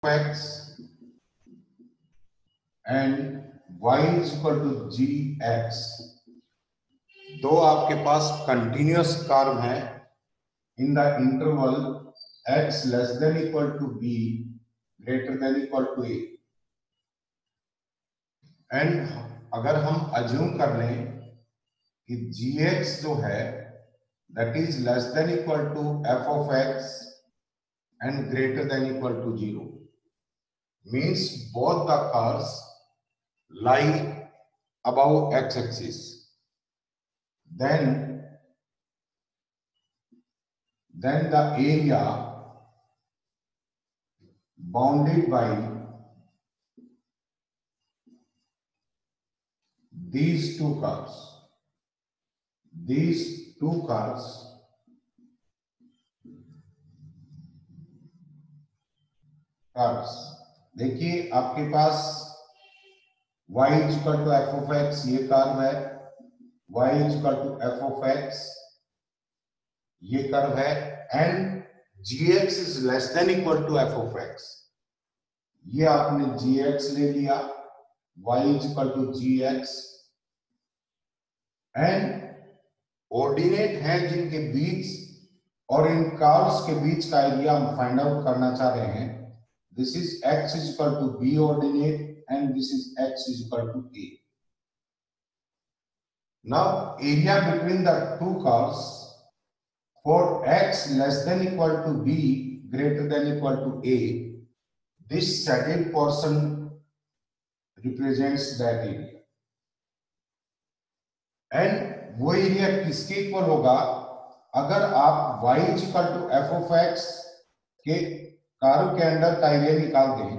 x and y is equal to gx, दो आपके पास कंटिन्यूअस कर्व है in the interval x less than equal to b greater than equal to a, and अगर हम assume कर लें कि gx जो है that is less than equal to f of x and greater than equal to 0, means both the curves lie above x-axis, then the area bounded by these two curves देखिए आपके पास y is equal to f of x, ये curve है, y is equal to f of x, ये curve है, and gx is less than equal to f of x, ये आपने gx ले लिया, y is equal to gx, and ordinate है जिनके बीच और इन कर्व्स के बीच का एरिया हम फाइंड आउट करना चाह रहे हैं. This is x is equal to b ordinate and this is x is equal to a. Now area between the two curves for x less than equal to b greater than equal to a, this shaded portion represents that area, and वो area किसके equal होगा? अगर आप y is equal to f of x के curve के अंदर का area निकाल दें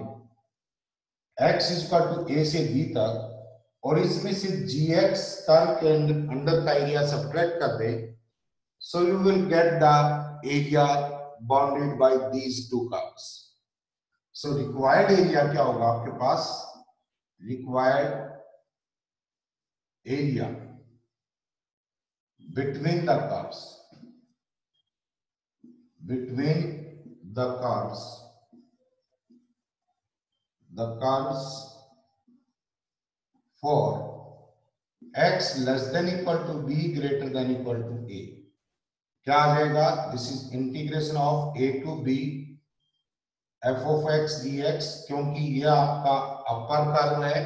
x is equal to a से b तक, और इसमें से gx कर्व के अंदर का एरिया सब्ट्रैक्ट कर दें, so you will get the area bounded by these two curves. So required area क्या होगा आपके पास? Required area between the curves for x less than equal to b greater than equal to a, क्या आ जाएगा? This is integration of a to b f of x dx, क्योंकि ये आपका अपर कर्व है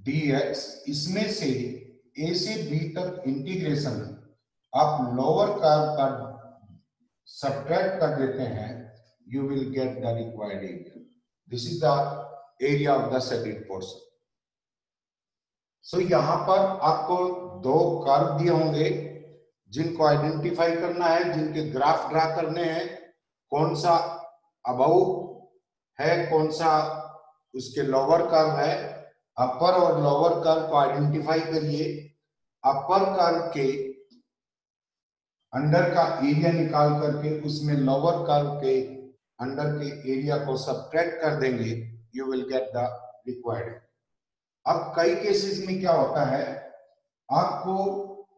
dx, इसमें से a से b तक इंटीग्रेशन आप लोअर कर्व का सब्ट्रैक्ट कर देते हैं, you will get the required area. This is the area of the shaded portion. So यहां पर आपको दो कर्व दिए होंगे जिनको आइडेंटिफाई करना है, जिनके ग्राफ ड्रा करने हैं, कौन सा अबव है, कौन सा उसके लोअर कर्व है. अपर और लोअर कर्व को आइडेंटिफाई करिए, अपर कर्व के अंडर का एरिया निकाल करके उसमें लोअर कर्व के अंडर के एरिया को सब्ट्रैक्ट कर देंगे, you will get the required. अब कई केसेस में क्या होता है, आपको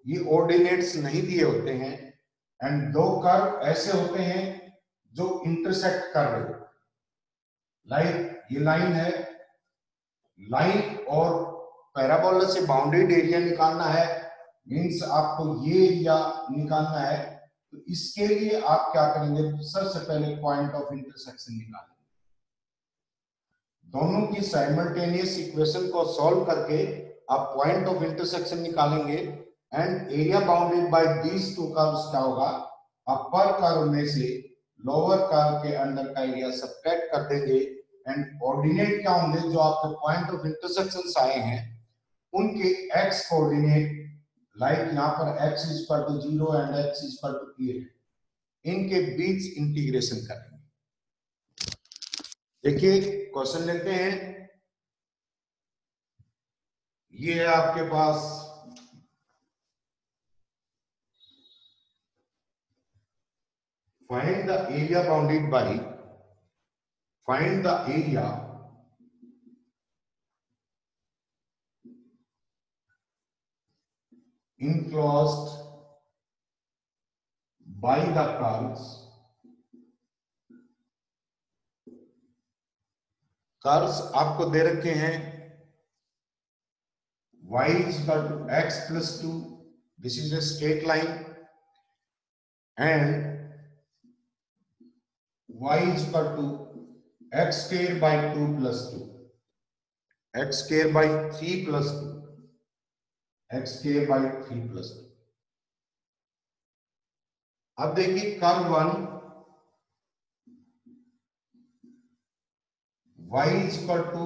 ये ऑर्डिनेट्स नहीं दिए होते हैं एंड दो कर्व ऐसे होते हैं जो इंटरसेक्ट कर रहे हैं, लाइक ये लाइन है, लाइन और पैराबोला से बाउंडेड एरिया निकालना है, मींस आपको ये एरिया निकालना है, तो इसके लिए आप क्या करेंगे? सबसे पहले पॉइंट ऑफ इंटरसेक्शन निकालेंगे. दोनों की साइमल्टेनियस इक्वेशन को सॉल्व करके आप पॉइंट ऑफ इंटरसेक्शन निकालेंगे, and area bounded by these two curves क्या होगा? अपर कर्व में से लोअर कर्व के अंदर का एरिया सब्ट्रैक्ट कर देंगे, एंड ऑर्डिनेट क्या होंगे? जो आपके पॉइंट ऑफ इंटरसेक्शन आए हैं उनके x कोऑर्डिनेट, लाइक यहाँ पर x is equal to 0 and x is equal to a, इनके बीच इंटीग्रेशन करेंगे. देखिए क्वेश्चन लेते हैं, ये है आपके पास find the area bounded by, find the area enclosed by the curves curves आपको दे रखे हैं y is equal to x plus 2, this is a straight line, and y is equal to x square by 2 plus 2, x square by 3 plus 2, x square by 3 plus 2. अब देखिए curve 1 y is equal to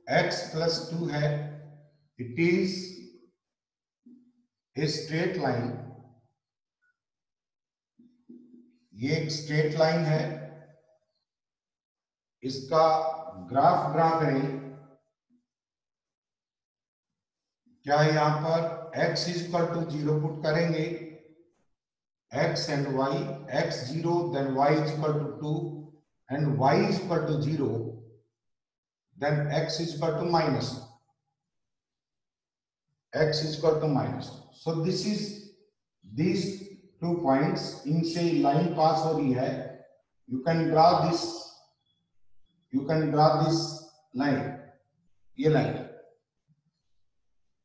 x plus 2 है, it is a straight line, ये एक straight line है, इसका graph draw करें। क्या है यहां पर x is equal to 0 put करेंगे, x and y, x 0 then y is equal to 2 and y is equal to 0 then x is equal to minus, x is equal to minus. So this is these 2 points, इनसे line पास हो रही है, you can draw this line, ये line,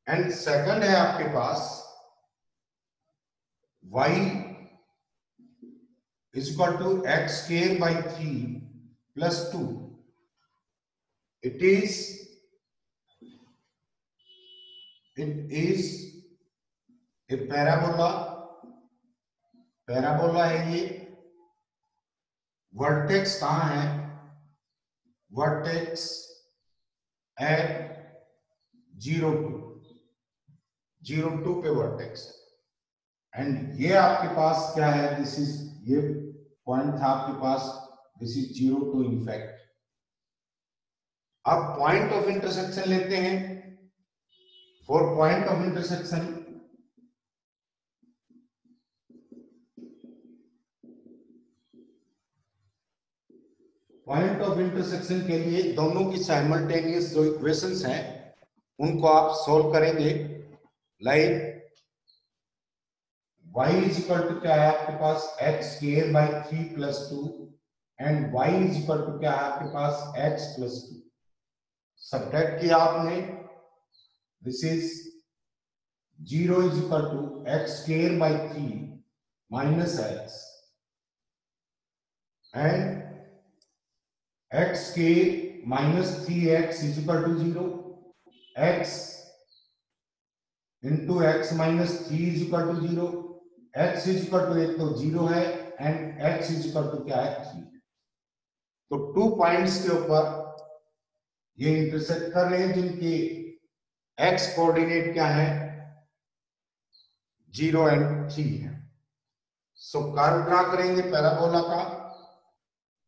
and second है आपके पास y is equal to x square by 3 plus 2. It is a parabola है ये, वर्टेक्स कहां है, वर्टेक्स एट 0 2 पे वर्टेक्स, एंड ये आपके पास क्या है, दिस इज, ये पॉइंट था आपके पास, दिस इज 0 2 इनफैक्ट। अब पॉइंट ऑफ इंटरसेक्शन लेते हैं, फॉर पॉइंट ऑफ इंटरसेक्शन के लिए दोनों की साइमल्टेनियस जो इक्वेशंस हैं उनको आप सोल्व करेंगे। Like y is equal to क्या है आपके पास, x square by 3 plus 2 and y is equal to क्या है आपके पास, x प्लस 2। सब्ट्रैक्ट किया आपने, this is 0 is equal to x square by 3 minus x and x square minus 3x is equal to 0, x into x minus 3 is equal to 0, x is equal to एक तो 0 है and x is equal to क्या है, 3। तो 2 points के ऊपर ये intersect कर रहे हैं जिनके x कोऑर्डिनेट क्या है, 0 एंड 3 है। सो कर्व ड्रा करेंगे पैराबोला का,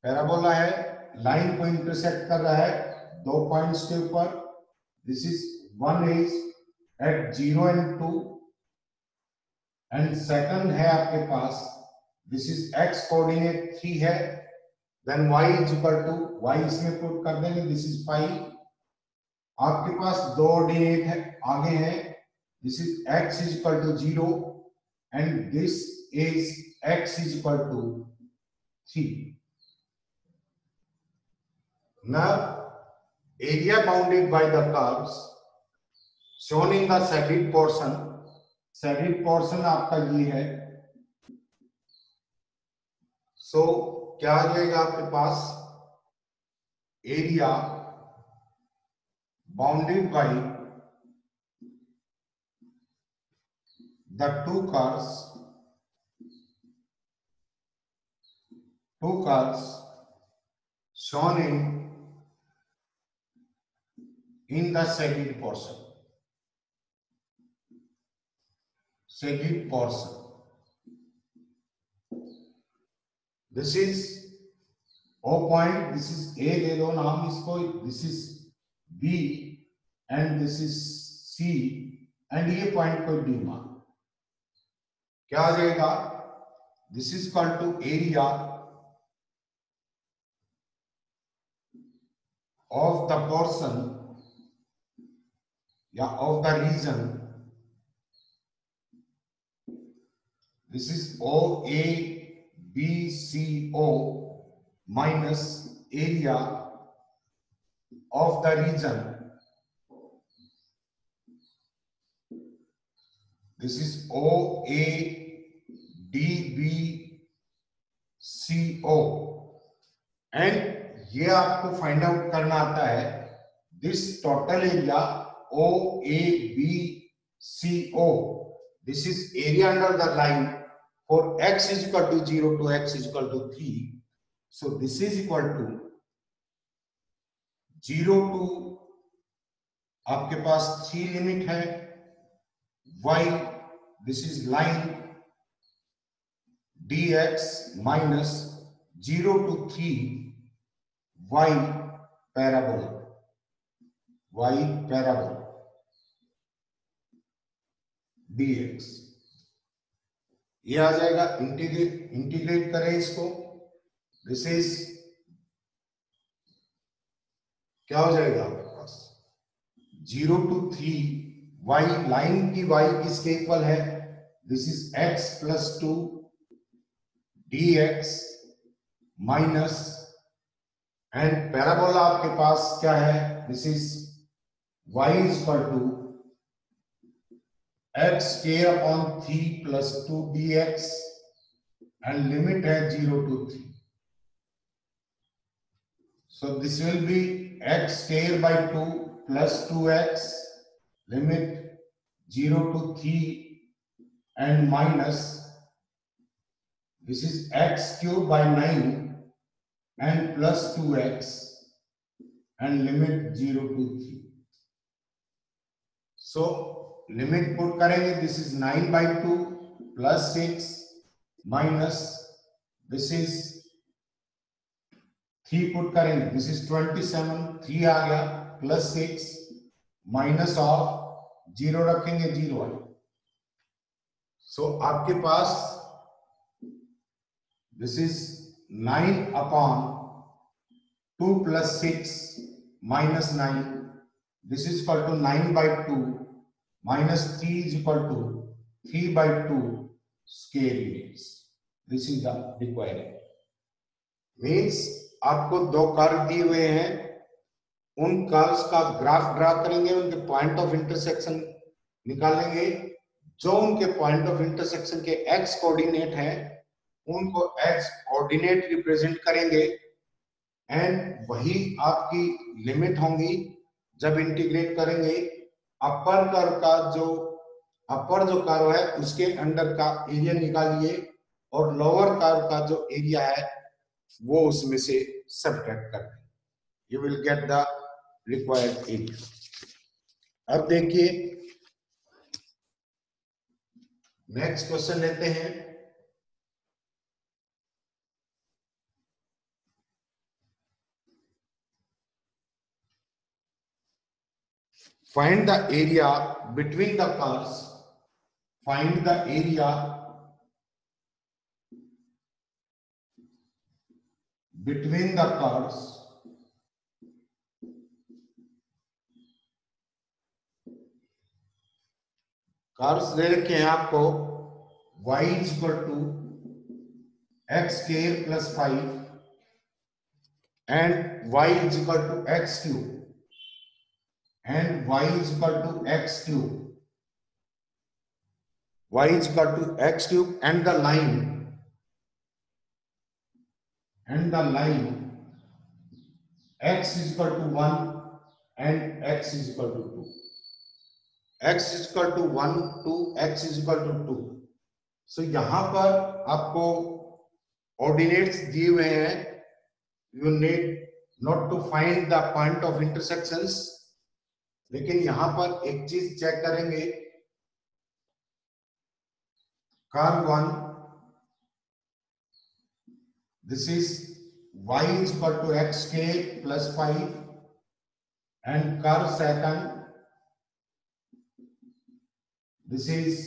पैराबोला है, लाइन को इंटरसेक्ट कर रहा है 2 पॉइंट्स के ऊपर, this is one is at 0 and 2 and second है आपके पास, दिस इज x कोऑर्डिनेट 3 है, then y is equal to, y इसमें पुट कर देंगे, दिस इज 5। आपके पास 2 ऑर्डिनेट है आगे है, this is x is equal to 0 and this is x is equal to 3। Now, area bounded by the curves shown in the shaded portion, shaded portion आपका ये है, सो क्या आ जाएगा आपके पास, area bounded by the two curves shown in the shaded portion, this is O point, this is A दे दो नाम इसको, this is B and this is C and ये पॉइंट को D मान, क्या आ जाएगा, this is equal to area of the portion या of the region, this is O A B C O minus area of the region. This is OADBCO and ये आपको find out करना आता है this total area OABCO. This is area under the line for x is equal to 0 to x is equal to 3. So this is equal to 0 to आपके पास 3 limit है y. This is line dx minus 0 to 3 y parabola. dx ये आ जाएगा. Integrate करें इसको. This is क्या हो जाएगा आपके पास 0 to 3 y. लाइन की y किसके इक्वल है? This is x plus 2 dx minus and parabola आपके पास क्या है? This is y is equal to x square upon 3 plus 2 dx and limit है 0 to 3. So this will be x square by 2 plus 2x limit 0 to 3 and minus this is x cube by 9 and plus 2x and limit 0 to 3. So limit put करेंगे. This is 9 by 2 plus 6 minus this is 3 put करेंगे. This is 27. 3 आ गया plus 6 minus of 0 रखेंगे 0 है. So आपके पास this is 9 upon 2 plus 6 minus 9. This is equal to 9 by 2 minus 3 is equal to 3 by 2 square units. This is the required. Means आपको दो curve दिए हुए हैं. उन कर्व्स का ग्राफ ड्रा करेंगे. उनके पॉइंट ऑफ इंटरसेक्शन निकालेंगे. जो उनके पॉइंट ऑफ इंटरसेक्शन के एक्स कोऑर्डिनेट हैं उनको एक्स कोऑर्डिनेट रिप्रेजेंट करेंगे एंड वही आपकी लिमिट होंगी. जब इंटीग्रेट करेंगे अपर जो कर्व है उसके अंडर का एरिया निकालिए और लोअर कर्व का जो एरिया है वो उसमें से सबट्रैक्ट कर दें. You will get the required area. अब देखिए नेक्स्ट क्वेश्चन लेते हैं. Find the area between the curves. Find the area between the curves curves दे रखे हैं आपको. y is equal to x square plus 5 and y is equal to x cube and y is equal to x cube. Y is equal to x cube and the line x is equal to 1 and x is equal to 2. x is equal to 1 to x is equal to 2. So यहां पर आपको ordinates दिए हुए हैं. You need not to find the point of intersections. लेकिन यहां पर एक चीज चेक करेंगे. Curve 1 this is y is equal to x square plus 5 and curve second this is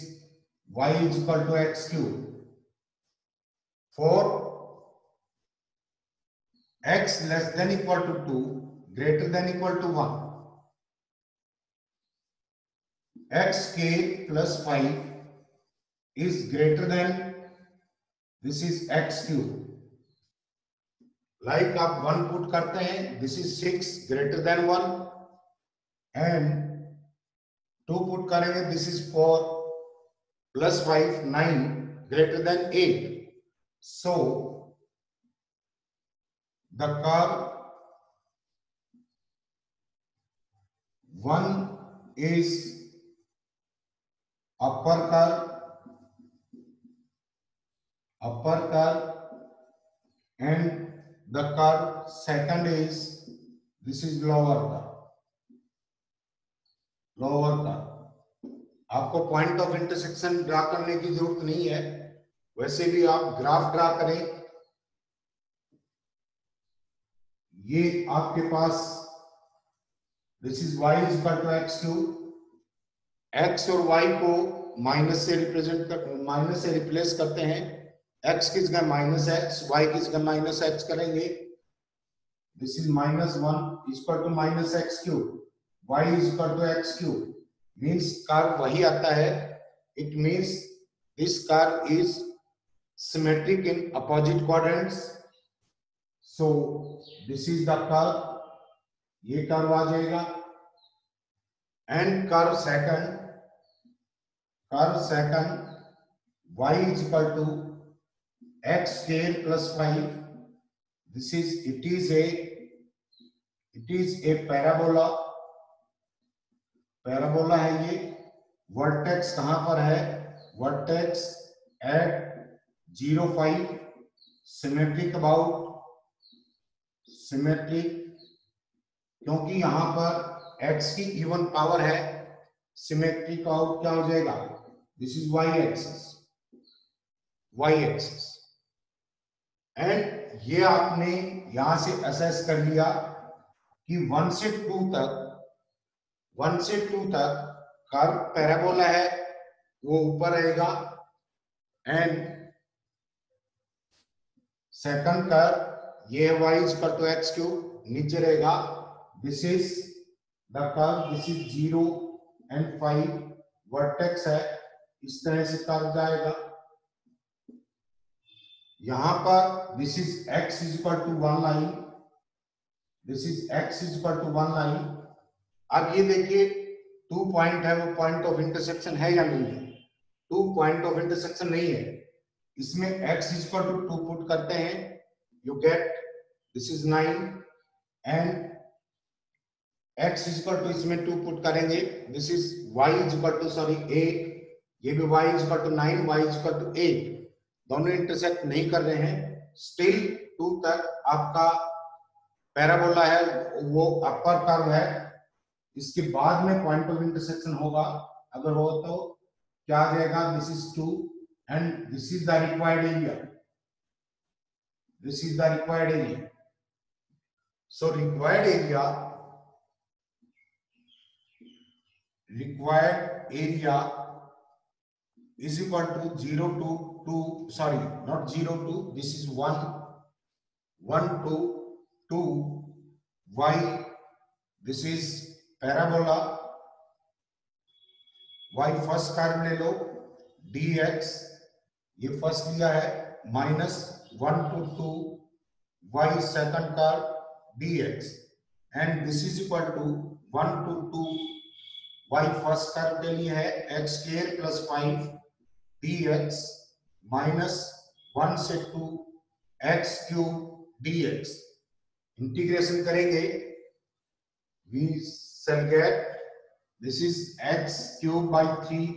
y is equal to x cube. For x less than equal to 2 greater than equal to 1 x square plus 5 is greater than this is x cube. Like आप 1 put करते हैं, this is 6 greater than 1, and 2 put करेंगे, this is 4 plus 5 9 greater than 8. So the curve 1 is upper curve, and the curve second is, this is lower curve. आपको point of intersection draw करने की जरूरत नहीं है, वैसे भी आप ग्राफ ड्रा करें. ये आपके पास this is y is equal to x cube. x और y को माइनस से रिप्लेस करते हैं. x की जगह माइनस एक्स, y की जगह माइनस एक्स करेंगे. This is minus 1 equal to minus x cube, y is equal to x cube. Means curve वही आता है. It means this curve is symmetric in opposite quadrants. So this is the curve, ये curve आ जाएगा. And curve second y is equal to x square plus 5. This is it is a parabola है. ये vertex कहां पर है? Vertex at 0 5, symmetric क्योंकि यहां पर x की इवन पावर है. सिमेट्रिक अबाउट क्या हो जाएगा? This is y axis. And ये आपने यहां से असेस कर लिया कि 1 से 2 तक कर्व पैराबोला है, वो ऊपर रहेगा. एंड सेकंड कर्व ये y is equal to x cube, नीचे रहेगा. This is the curve, this is 0 and 5, vertex है. इस तरह से कर्व जाएगा. यहां पर this is x is equal to 1 line, this is x is equal to 1 line. अब ये देखिए 2 पॉइंट है, वो पॉइंट ऑफ इंटरसेक्शन है या नहीं है? 2 पॉइंट ऑफ इंटरसेक्शन नहीं है. इसमें x is equal to 2 put करते हैं, you get this is 9, and x is equal to इसमें 2 पुट करेंगे, this is y is equal to 8. ये भी y is equal to 9, y is equal to 8. दोनों इंटरसेक्ट नहीं कर रहे हैं. स्टिल 2 तक आपका पैराबोला है, वो अपर कर्व है. इसके बाद में पॉइंट ऑफ इंटरसेक्शन होगा. अगर हो तो क्या आ जाएगा? This is 2 and this is the required area. So required area is equal to 0 to 2, sorry, not 0 to, this is 1 to 2 y. This is parabola. y first curve ले लो, dx ये फर्स्ट लिया है, minus 1 to 2 y second curve dx, and this is equal to 1 to 2 y first curve के लिए है x स्क्वायर plus 5 dx minus 1 से 2 x क्यूब dx. इंटीग्रेशन करेंगे, we shall get this is x cube by 3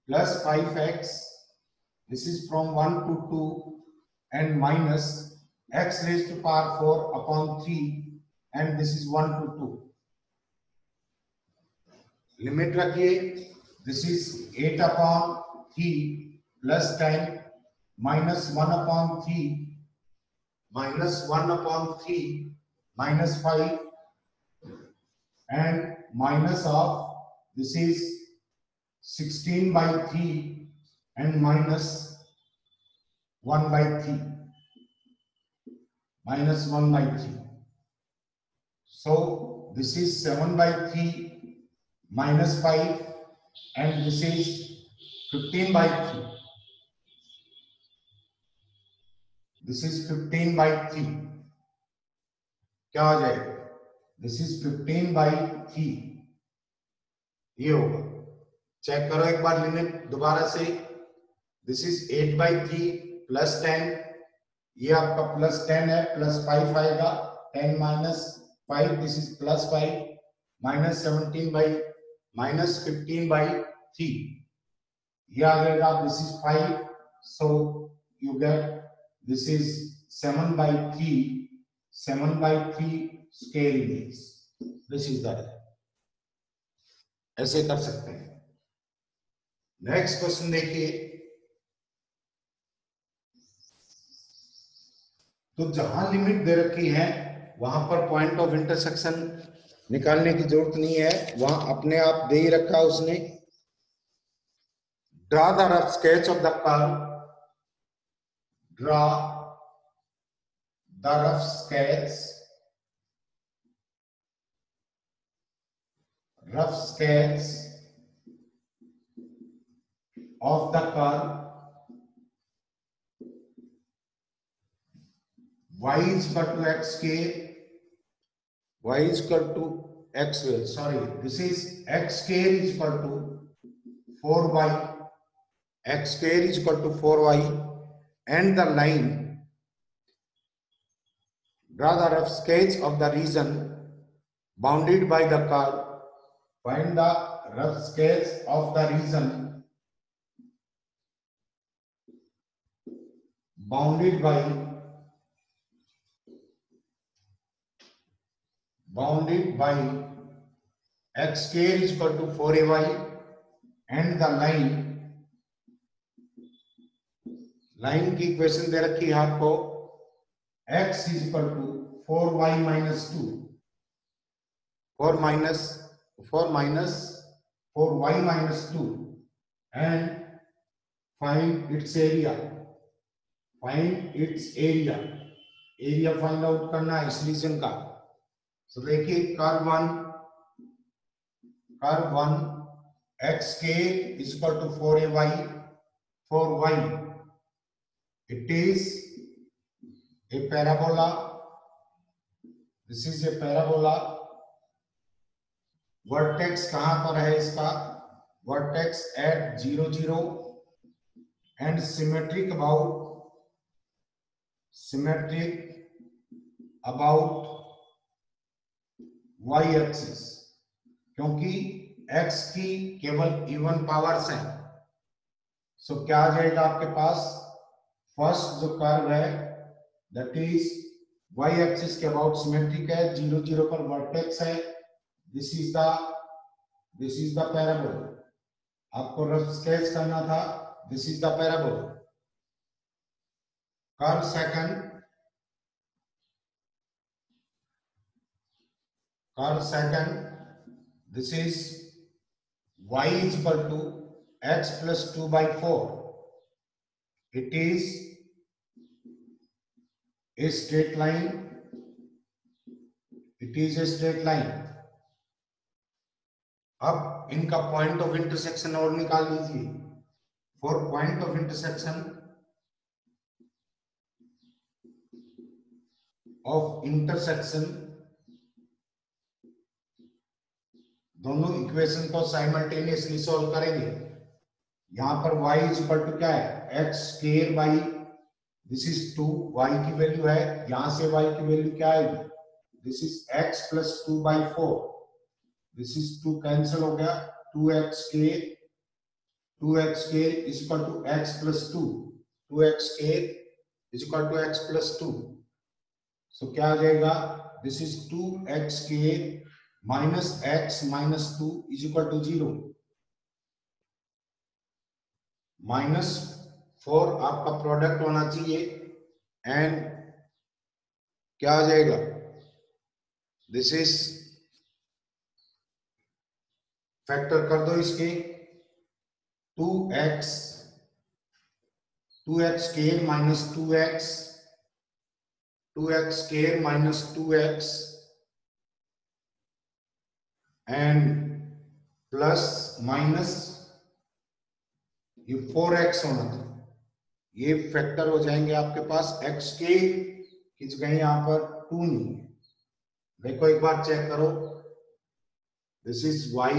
plus 5x. This is from 1 to 2 and minus x raised to power 4 upon 3, and this is 1 to 2. Limit रखिए, this is 8 upon 3 plus 10 minus 1 upon 3 minus 1 upon 3 minus 5 and minus of this is 16 by 3 and minus 1 by 3 minus 1 by 3. So this is 7 by 3 minus 5 and this is 15 by 3. This is 15 by 3. क्या आ जाएगा, this is 15/3, ये होगा। Check करो एक बार limit दोबारा से, this is 8/3 plus 10, ये आपका प्लस 10 है, प्लस 5 आएगा, 10 minus 5, this is plus 5, minus 15/3, ये आ जाएगा, this is 5, so you get this is 7/3, 7/3 square image, this is the, ऐसे कर सकते हैं। नेक्स्ट क्वेश्चन देखिए, तो जहां लिमिट दे रखी है वहां पर पॉइंट ऑफ इंटरसेक्शन निकालने की जरूरत नहीं है, वहां अपने आप दे ही रखा उसने। Draw the rough sketch of the curve, draw the rough sketch of the curve y is equal to x square, y is equal to x square, sorry, this is x square is equal to 4y, x square is equal to 4y, and the line, draw the rough sketch of the region bounded by the curve, find the rough sketch of the region bounded by x square is equal to 4ay, and the line की equation दे रखी है आपको, x is equal to 4y minus 2, 4y minus 2, and find its area, area find out करना है इस region का। तो देखिए curve 1 x square is equal to 4ay, 4y, it is a parabola, this is a parabola, vertex कहां पर है इसका, vertex at 0 0, and symmetric about y axis, क्योंकि x की केवल इवन पावर्स हैं। सो क्या आ जाएगा आपके पास, फर्स्ट जो कर्व है दैट इज y एक्सिस के अबाउट सिमेट्रिक है, 0 0 पर वर्टेक्स है, दिस इज द पैराबोला, आपको रफ स्केच करना था, this is the parabola. Curve second, this is y is equal to x plus 2/4, it is a straight line, अब इनका point of intersection और निकाल लीजिए। फॉर पॉइंट ऑफ इंटरसेक्शन दोनों equation को साइमल्टेनियसली सॉल्व करेंगे। यहां पर y इज इक्वल टू क्या है, x square by, this is 2, y की वैल्यू है, यहां से y की वैल्यू क्या आएगी, this is x plus 2/4, this is 2 cancel हो गया, 2x square is equal to x plus 2, 2x square is equal to x plus 2, so क्या आ जाएगा, this is 2x square minus x minus 2 is equal to 0, -4 आपका product होना चाहिए, and क्या आ जाएगा, दिस इज, फैक्टर कर दो इसके, 2x square minus 2x square minus 2x and plus minus ये 4x होना था, ये फैक्टर हो जाएंगे आपके पास, x के की जगह यहां पर 2 नहीं है, देखो एक बार चेक करो, this is y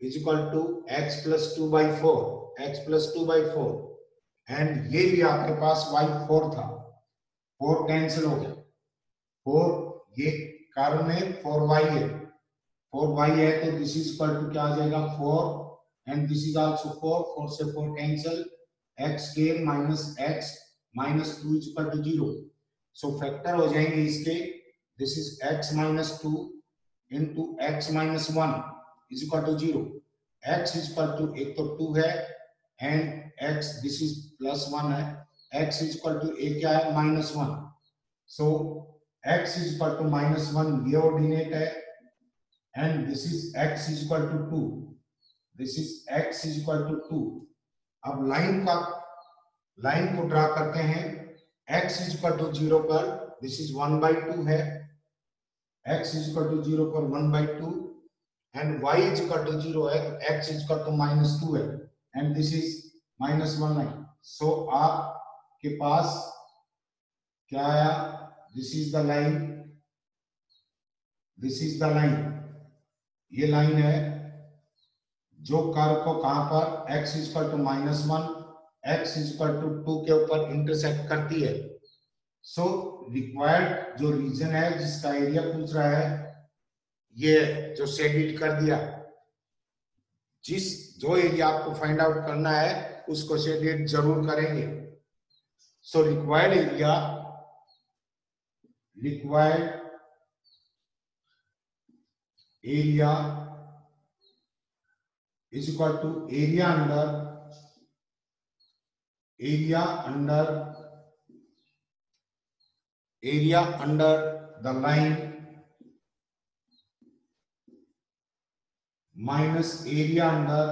is equal to x plus 2/4, x plus 2/4 and ये भी आपके पास y4 था, 4 कैंसिल हो गया, 4 ये कारण में 4y है, 4y है तो दिस इज इक्वल टू क्या आ जाएगा 4 एंड दिस इज आल्सो 4, 4 से 4 cancel, x square minus x minus 2 is equal to 0, so factor हो जाएंगे इसके, this is x minus 2 into x minus 1 is equal to 0, x is equal to एक तो 2 है and x this is plus 1 है, x is equal to a क्या है minus 1, so x is equal to minus 1 ये ordinate है and this is x is equal to 2, this is x is equal to 2। अब line को draw करते हैं, x is equal to 0 पर this is 1/2 है, x is equal to 0 पर 1/2 and y is equal to 0 है, x is equal to minus 2 है and this is minus 1 है, so आपके पास क्या आया, this is the line, this is the line, ये लाइन है जो कर्व को कहां पर x is equal to minus 1, x is equal to 2 के ऊपर इंटरसेक्ट करती है, सो रिक्वायर्ड जो रीजन है जिसका एरिया पूछ रहा है ये जो शेडिड कर दिया, जो एरिया आपको फाइंड आउट करना है उसको शेडिड जरूर करेंगे, so required area is equal to area under the line minus area under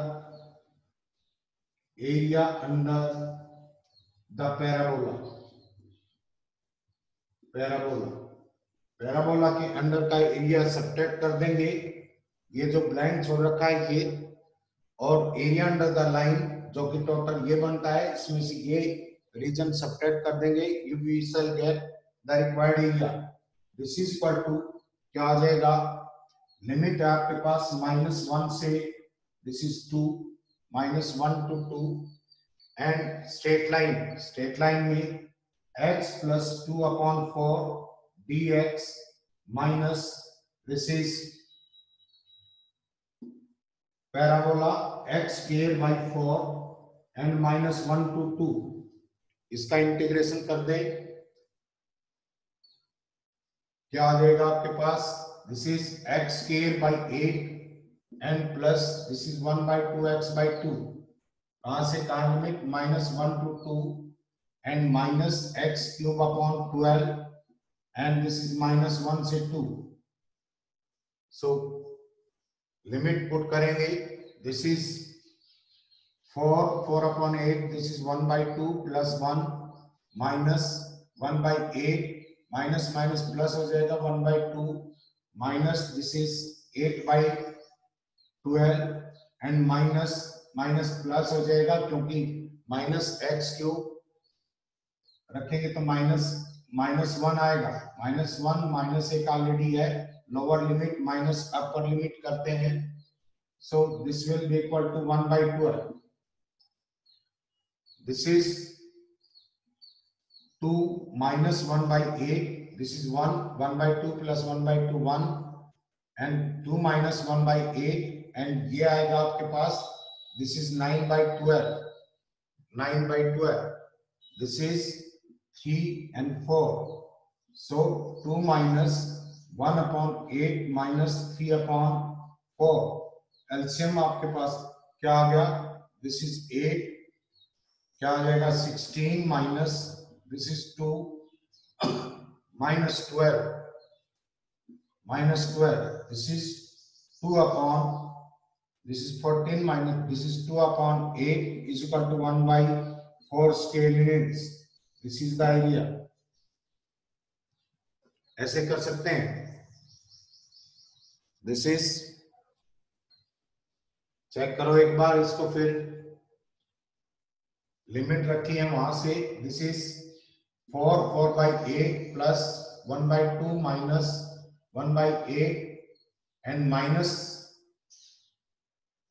the parabola के अंडर का एरिया सब्ट्रैक्ट कर देंगे, ये जो ब्लैंक छोड़ रखा है ये, और एरिया अंडर द लाइन जो कि टोटल ये बनता है, इसमें से ये रीजन सब्ट्रैक्ट कर देंगे, you we shall get the required area, this is equal to क्या आ जाएगा, लिमिट है आपके पास -1 से this is 2, -1 to 2 and straight line में x plus 2/4 dx minus this is parabola x square by 4 and -1 to 2, इसका इंटीग्रेशन कर दें क्या आ जाएगा आपके पास, this is x square by 8 and plus this is 1/2x/2, कहां से कहां limit -1 to 2 and minus x cube upon 12 and this is -1 से 2, so लिमिट पुट करेंगे, this is 4/8, this is 1/2 plus 1 minus 1/8 minus minus plus हो जाएगा 1/2 minus this is 8/12 and minus minus plus हो जाएगा क्योंकि -x³ रखेंगे तो -1 आएगा, -1 -1 ऑलरेडी है, lower limit minus upper limit करते हैं, so this will be equal to 1/12, this is 2 minus 1/8, this is 1/2 plus 1/2 1 and 2 minus 1/8 and ये आएगा आपके पास this is 9/12, this is 3 and 4, so 2 minus 1/8 minus 3/4, LCM आपके पास क्या आ गया, this is 8, क्या आ जाएगा 16 minus this is 2 minus 12, this is this is 14 minus this is 2/8 is equal to 1/4 scale units, this is the area, ऐसे कर सकते हैं, this is चेक करो एक बार इसको, फिर लिमिट रखी है वहां से, this is 4/8 plus 1/2 minus 1/8 and minus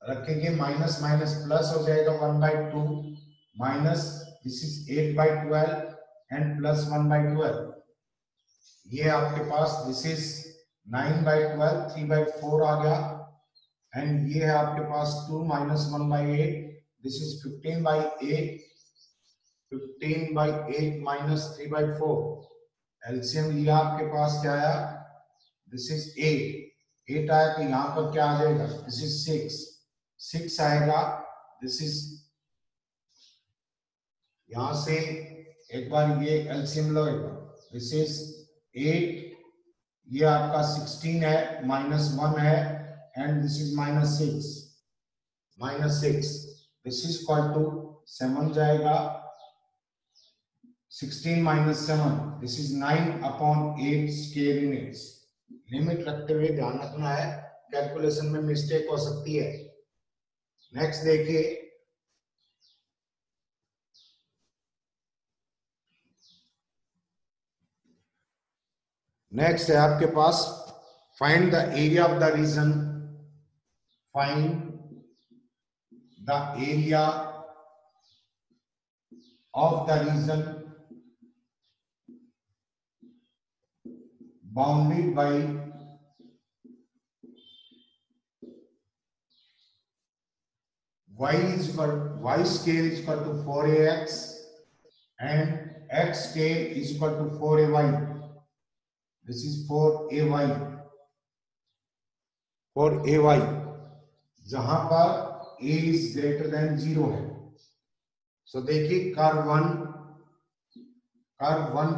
रखेंगे, माइनस माइनस प्लस हो जाएगा 1/2 minus this is 8/12 and plus 1/12, ये आपके पास दिस इज 9/12 3/4 आ गया, एंड ये है आपके पास 2 minus 1/8 this is 15/8 15/8 minus 3/4, LCM लिया आपके पास क्या आया, दिस इज 8 आया, तो यहाँ पर क्या आ जाएगा, दिस इज 6 आएगा, दिस इज यहां से एक बार ये एलसीएम लो, एक बार दिस इज 8, ये आपका 16 है, माइनस 1 है, and this is minus 6 this is equal to 7 जाएगा, 16 minus 7 this is 9/8 square units. लिमिट रखते हुए ध्यान रखना है, कैलकुलेशन में मिस्टेक हो सकती है। नेक्स्ट देखिए, नेक्स्ट है आपके पास find the area of the region, find the area of the region bounded by y scale is equal to 4ax and x scale is equal to 4ay. This is 4ay, 4ay, जहां पर a is greater than 0 है। सो देखिए curve 1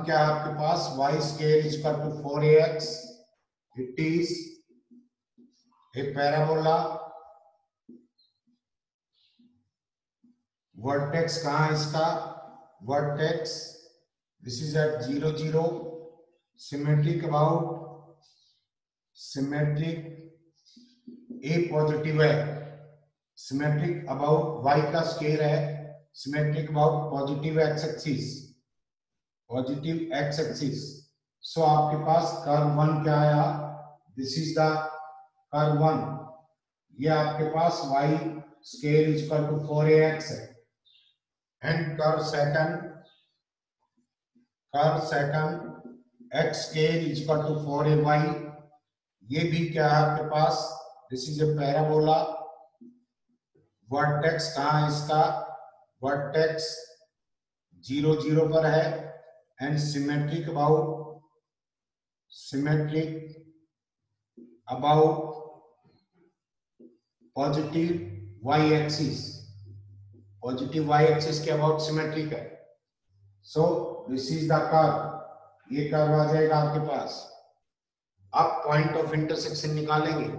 क्या है आपके पास, y scale is equal to 4ax, it is a parabola, vertex कहाँ है इसका, vertex this is at 0 0, symmetric about, symmetric a positive है, सिमेट्रिक अबाउट y का स्केल है, symmetric about positive x axis, positive x axis. So आपके पास curve 1 क्या आया, दिस इज द कर्व 1, ये आपके पास y square is equal to 4ax है, and curve second x scale is equal to 4ay, ये भी क्या है आपके पास, this is a parabola, vertex कहाँ है इसका, वर्टेक्स 0 0 पर है, and symmetric about positive y axis, positive y axis के अबाउट सिमेट्रिक है। So this is the curve, ये कर्व आ जाएगा आपके पास। अब पॉइंट ऑफ इंटरसेक्शन निकालेंगे,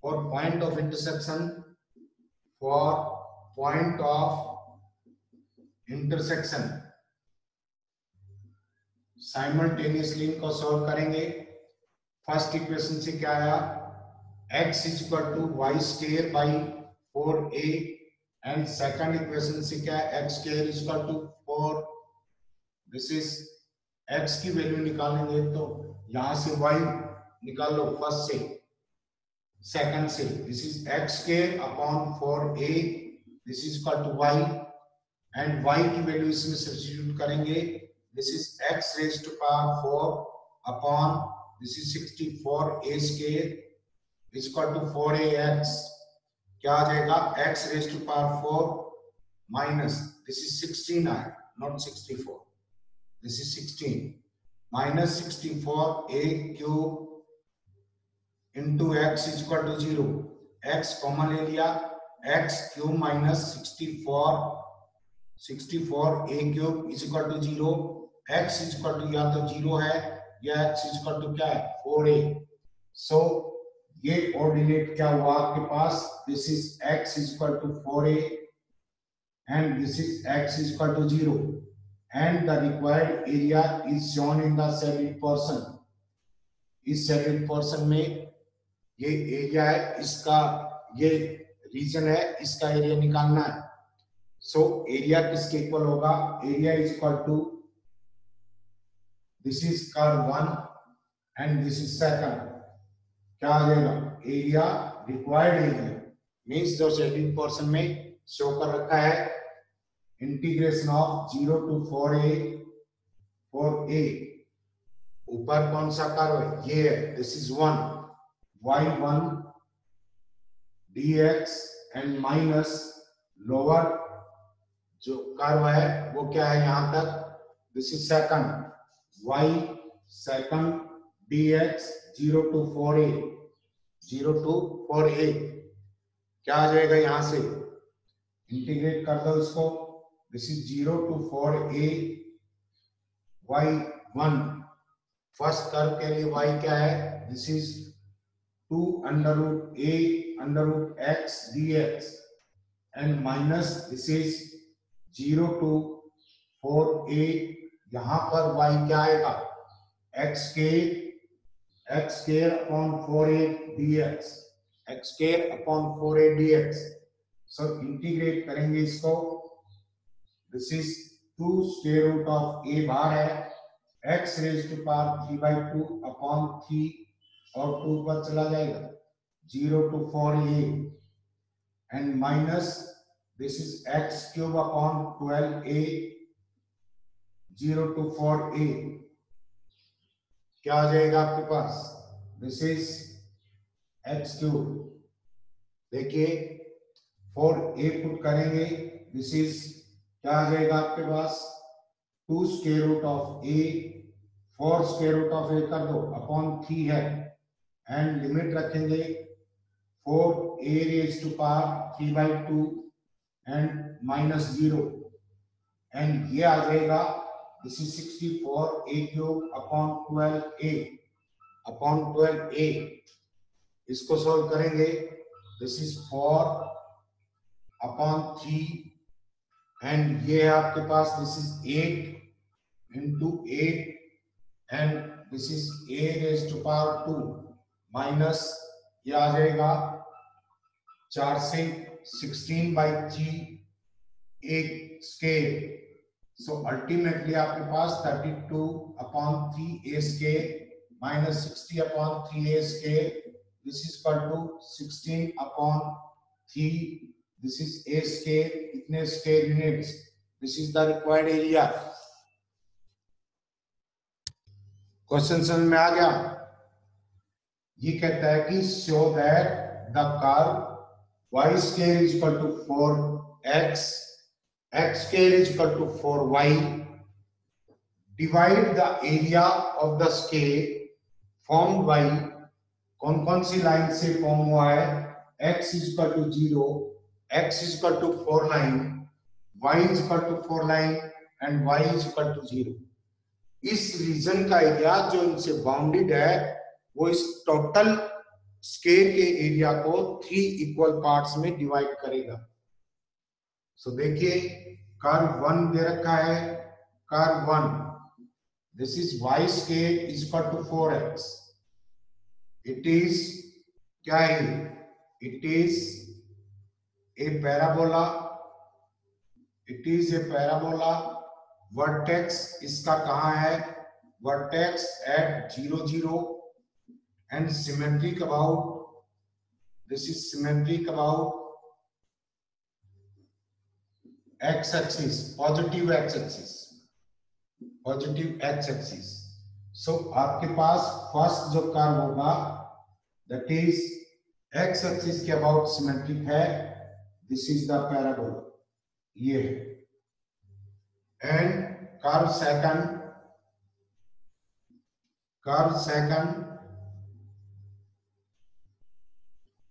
और point of intersection, for point of intersection simultaneously इनको सॉल्व करेंगे। फर्स्ट इक्वेशन से क्या आया, x is equal to y square by 4a, and second equation से क्या है, x square is equal to 4, this is x की वैल्यू निकालेंगे तो यहां से y निकाल लो, फर्स्ट से सेकंड से, this is x square upon 4a, this is equal to y, and y की वैल्यू इसमें सब्स्टिट्यूट करेंगे, this is x raise to power 4 upon this is 64a square is equal to 4ax, क्या आ जाएगा, x raise to power 4 minus this is 16 है, not 64, this is 16 minus 64a cube into x is equal to 0, x common ले लिया, x cube minus 64a cube is equal to 0, x is equal to या तो 0 है या x is equal to क्या है, 4a। सो ये ऑर्डिनेट क्या हुआ आपके पास, this is x is equal to 4a and this is x is equal to 0, and the required area is shown in the solid portion. इस सॉलिड पोर्शन में ये एरिया है, इसका ये रीजन है, इसका एरिया निकालना है। सो एरिया किसके इक्वल होगा, area is equal to, this is curve 1 and this is second. क्या आ जाएगा? एरिया, रिक्वायर्ड एरिया मीन्स जो शेडिंग पोर्शन में शो कर रखा है, इंटीग्रेशन ऑफ 0 to 4a। ऊपर कौन सा कर्व है? ये है, this is 1 y1 dx and minus lower जो कर्व है वो क्या है यहां तक, this is second y second dx 0 to 4a, 0 to 4a। क्या आ जाएगा यहां से? इंटीग्रेट कर दो इसको, this is 0 to 4a y1। First curve के लिए y क्या है? This is 2 under root a under root x dx and minus this is 0 to 4a। यहां पर y क्या आएगा? x square upon 4a dx, x square upon 4a dx। सब integrate करेंगे इसको, this is 2 square root of a बाहर है, x raised to power 3/2 upon 3 और 2 पर चला जाएगा, 0 to 4a and minus this is x cube upon 12a 0 to 4a। क्या आ जाएगा आपके पास? This is x cube. देखिए 4a पुट करेंगे, दिस इज क्या आ जाएगा आपके पास? 2 square root of a, 4 square root of a कर दो अपॉन 3 है एंड लिमिट रखेंगे 4a raised to power 3/2 and minus 0 and ये आ जाएगा, this is 64a cube upon 12a। इसको सॉल्व करेंगे, दिस इज 4 अपॉन 3 एंड ये है आपके पास, this is 8 into 8 and this is a raised to power 2 minus ये आ जाएगा 4 से 16/3 एक स्केयर। सो अल्टीमेटली आपके पास 32 upon 3a square minus 60 upon 3a square, this is equal to 16 upon 3, this is a square, इतने square units, this is the required area. Question समझ में आ गया? ये कहता है कि show that the curve y square is equal to 4x, x square is equal to 4y, divide the area of the scale formed by कौन कौन सी लाइन से फॉर्म हुआ है? x is equal to 0, x is equal to 4 line, y is equal to 4 line and y is equal to 0। इस region का area जो इनसे bounded है वो इस टोटल स्केयर के एरिया को 3 इक्वल पार्ट्स में डिवाइड करेगा। सो देखिए कर्व 1 दे रखा है, curve 1 this is y square is equal to 4x, it is क्या है? It is a parabola, it is a parabola. Vertex इसका कहां है? Vertex at 0 0 and symmetric about, this is symmetric about x axis, positive x axis, positive x axis। So आपके पास first जो curve होगा that is x axis के about symmetric है, this is the parabola, ये है। And curve second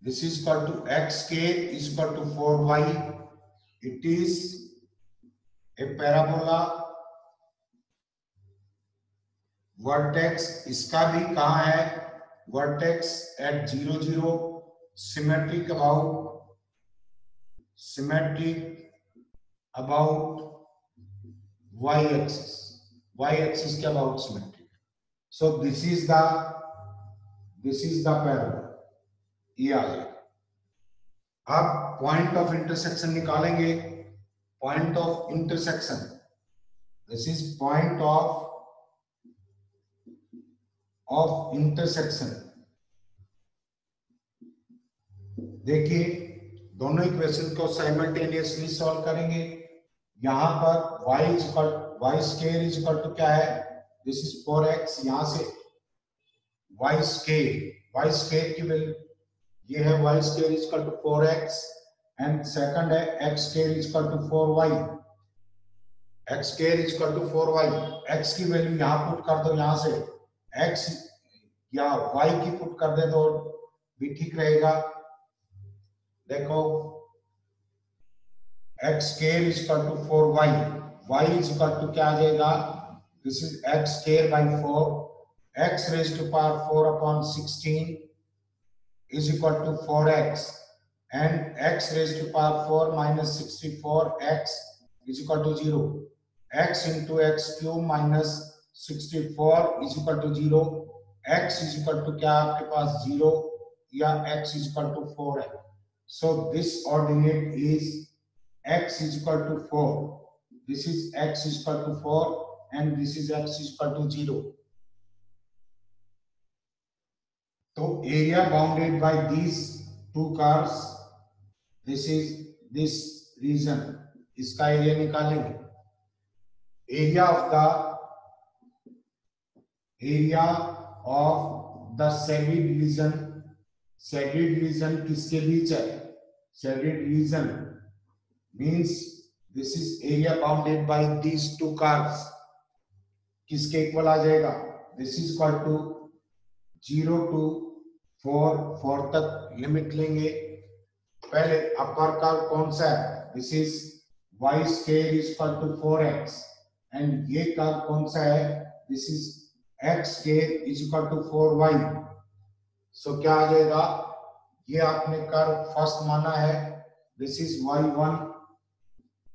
this is equal to x square is equal to 4y, it is a parabola. Vertex इसका भी कहां है? Vertex at 0 0, symmetric about y axis, y axis के about symmetric. So this is the parabola, ये आ जाएगा। अब point of intersection निकालेंगे, point of intersection, this is point of intersection. देखिए दोनों इक्वेशन को साइमल्टेनियसली सॉल्व करेंगे। यहां पर y square is equal to क्या है, दिस इज 4x, यहां से y स्क्वायर की वैल्यू ये है, y square is equal to 4x and second है x square is equal to 4y, x square is equal to 4y। x की value यहां पुट कर दो, यहां से x या y की पुट कर दे तो भी ठीक रहेगा। देखो x square is equal to 4y, y is equal to क्या आ जाएगा, this is x square by 4, x raise to power 4 upon 16 is equal to 4x and x raised to power 4 minus 64x is equal to 0. x into x cube minus 64 is equal to 0. x is equal to क्या आपके पास 0 या x is equal to 4 है। So this ordinate is x is equal to 4. This is x is equal to 4 and this is x is equal to 0. तो area bounded by these two curves, this is this region, इसका area निकालेंगे। Area of the shaded region किसके बीच है, shaded region means this is area bounded by these two curves, किसके equal आ जाएगा, this is equal to 0 to 4 तक limit लेंगे। पहले अपर कर्व कौन सा है, this is y square is equal to 4x and ये कर्व कौन सा है, this is x square is equal to 4y। So क्या आ जाएगा, ये आपने कर्व फर्स्ट माना है, this is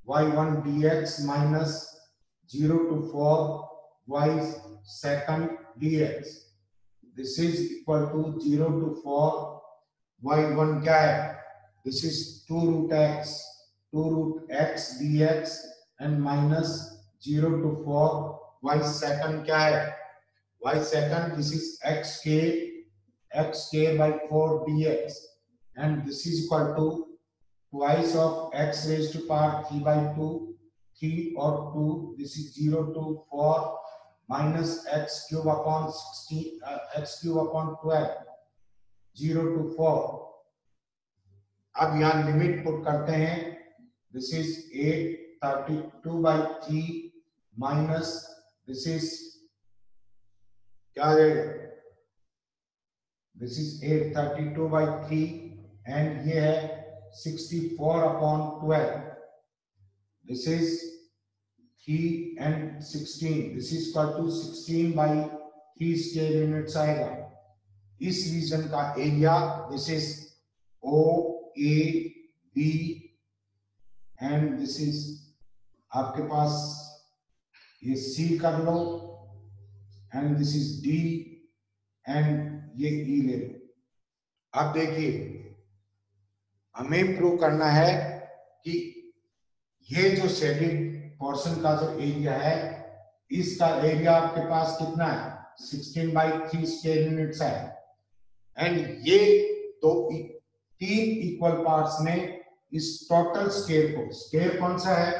y1 dx minus 0 to 4 y second dx, this is equal to 0 to 4 y1 क्या है, this is 2 root x dx and minus 0 to 4 y second क्या है, y second this is x square by 4 dx and this is equal to twice of x raised to power 3 by 2, 3 or 2, this is 0 to 4 minus x cube upon 16 x cube upon 12, 0 to 4। अब यहाँ limit put करते हैं, this is 832 by 3 minus this is क्या आ जाएगा, this is 832 by 3 and ये है 64 upon 12, this is 3 and 16, this is equal to 16 by 3 square units आएगा। इस रीजन का area, this is O A B and this is आपके पास ये C कर लो and this is D and ये E ले लो। अब देखिए हमें प्रूव करना है कि ये जो शेडेड पोर्शन का जो एरिया है, इसका एरिया आपके पास कितना है, 16 by 3 स्क्वायर यूनिट्स है एंड ये तो 3 इक्वल पार्ट्स में इस टोटल स्क्वायर कौन सा है,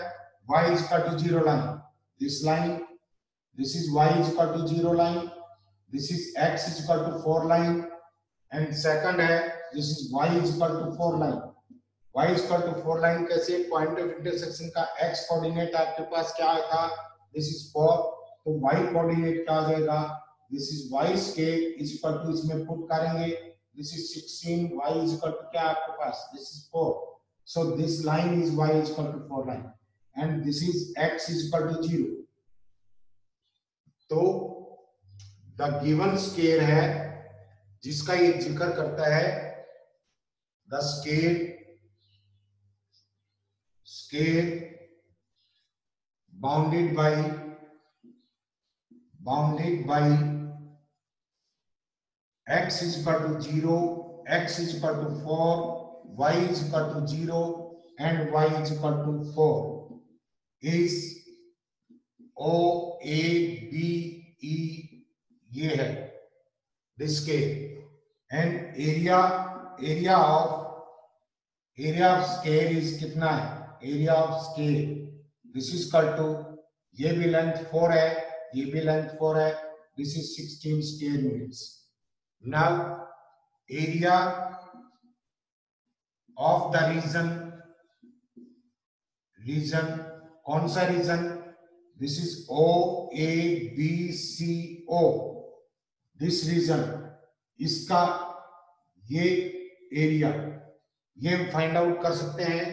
y is equal to 0 line, this line, this is y is equal to 0 line, this is x is equal to 4 line and second है this is y is equal to 4 line. y is equal to 4 line कैसे, point of intersection का x coordinate आपके पास क्या था, this is 4, तो y coordinate क्या आ जाएगा, this is y square is equal to, इसमें पुट करेंगे, this is 16, y is equal to क्या आपके पास, this is 4, so this line is y is equal to 4 line and this is x is equal to 0। तो the given square है जिसका ये जिक्र करता है, the square bounded by x is equal to 0, x is equal to 4, y is equal to 0 and y is equal to 4 is O A B E, ये है the scale, and area of scale is कितना है, area of scale, this is equal to, ये भी length 4 है, ये भी length 4 है, this is 16 square units. Now area of the region, कौन सा region, this is OABCO, this region, इसका ये एरिया, ये हम फाइंड आउट कर सकते हैं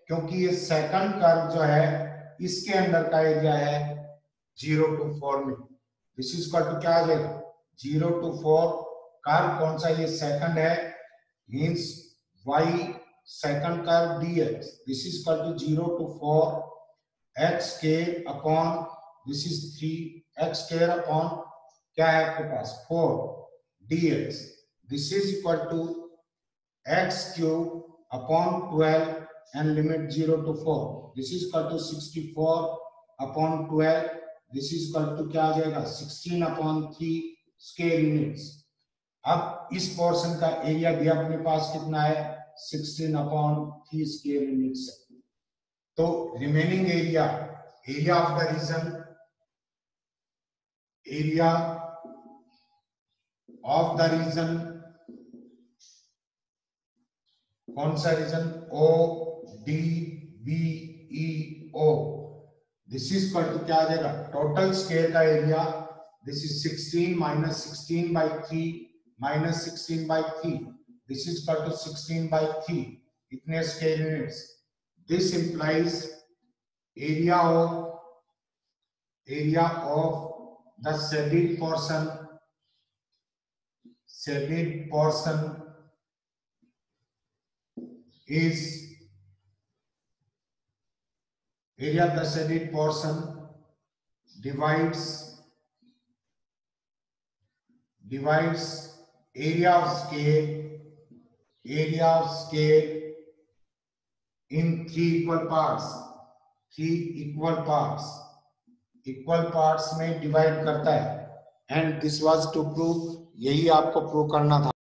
क्योंकि ये सेकंड कर्व जो है इसके अंदर का एरिया है 0 to 4 में, दिस इज इक्वल टू क्या आ जाएगा 0 to 4, कर्व कौन सा, ये सेकंड है, means y second curve dx, this is equal to 0 to 4 x square upon, this is 3 x square upon क्या है आपके पास 4 dx, this is equal to x cube upon 12 and limit 0 to 4, this is equal to 64 upon 12, this is equal to क्या आ जाएगा 16 upon 3 square units. अब इस portion का area भी अपने पास कितना है 16 upon 3 square units. तो remaining area of the region, area of the region, कौन सा region ODBEO, this is equal to क्या आ जाएगा टोटल स्क्वायर का area, this is 16 minus 16 by 3 minus 16 by 3, this is equal to 16 by 3, इतने square units. This implies area of the shaded portion is, area of the shaded portion divides area of scale in 3 equal parts में divide करता है. And this was to prove, यही आपको prove करना था.